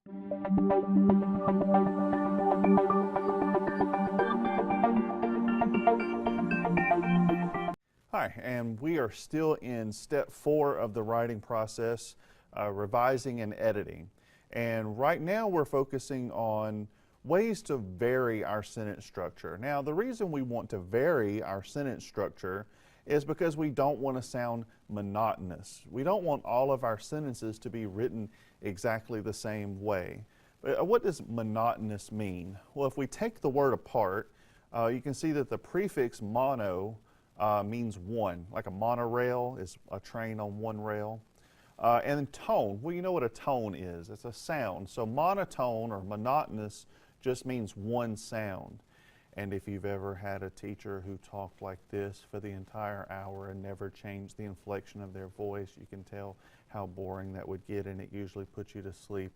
Hi, and we are still in step 4 of the writing process, revising and editing. And right now we're focusing on ways to vary our sentence structure. Now, the reason we want to vary our sentence structure is because we don't want to sound monotonous. We don't want all of our sentences to be written exactly the same way. What does monotonous mean? Well, if we take the word apart, you can see that the prefix mono means one, like a monorail is a train on one rail. And tone, well, you know what a tone is. It's a sound. So monotone or monotonous just means one sound. And if you've ever had a teacher who talked like this for the entire hour and never changed the inflection of their voice, you can tell how boring that would get, and it usually puts you to sleep.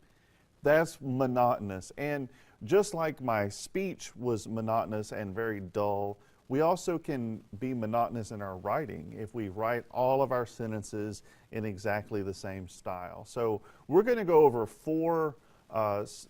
That's monotonous. And just like my speech was monotonous and very dull, we also can be monotonous in our writing if we write all of our sentences in exactly the same style. So we're going to go over 4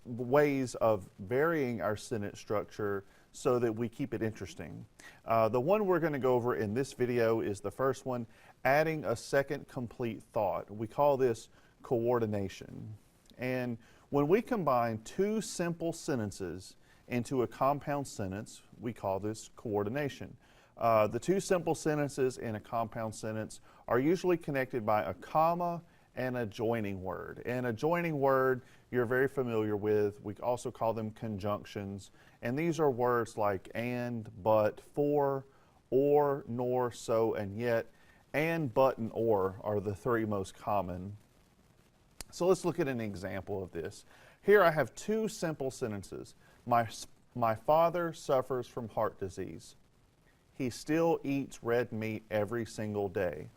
ways of varying our sentence structure so that we keep it interesting. The one we're going to go over in this video is the first one, adding a second complete thought. We call this coordination. And when we combine 2 simple sentences into a compound sentence, we call this coordination. The 2 simple sentences in a compound sentence are usually connected by a comma and a joining word. And a joining word you're very familiar with. We also call them conjunctions. And these are words like and, but, for, or, nor, so, and yet. And, but, and or are the 3 most common. So let's look at an example of this. Here I have 2 simple sentences. My father suffers from heart disease. He still eats red meat every single day.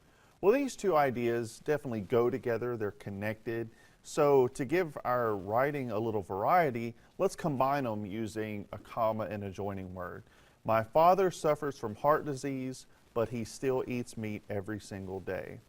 Well, these 2 ideas definitely go together. They're connected. So to give our writing a little variety, let's combine them using a comma and a joining word. My father suffers from heart disease, but he still eats meat every single day.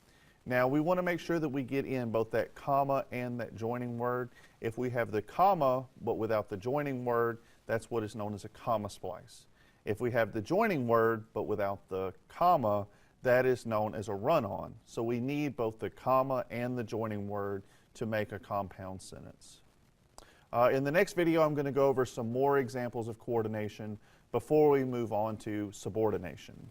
Now, we want to make sure that we get in both that comma and that joining word. If we have the comma but without the joining word, that's what is known as a comma splice. If we have the joining word but without the comma, that is known as a run-on. So we need both the comma and the joining word to make a compound sentence. In the next video, I'm going to go over some more examples of coordination before we move on to subordination.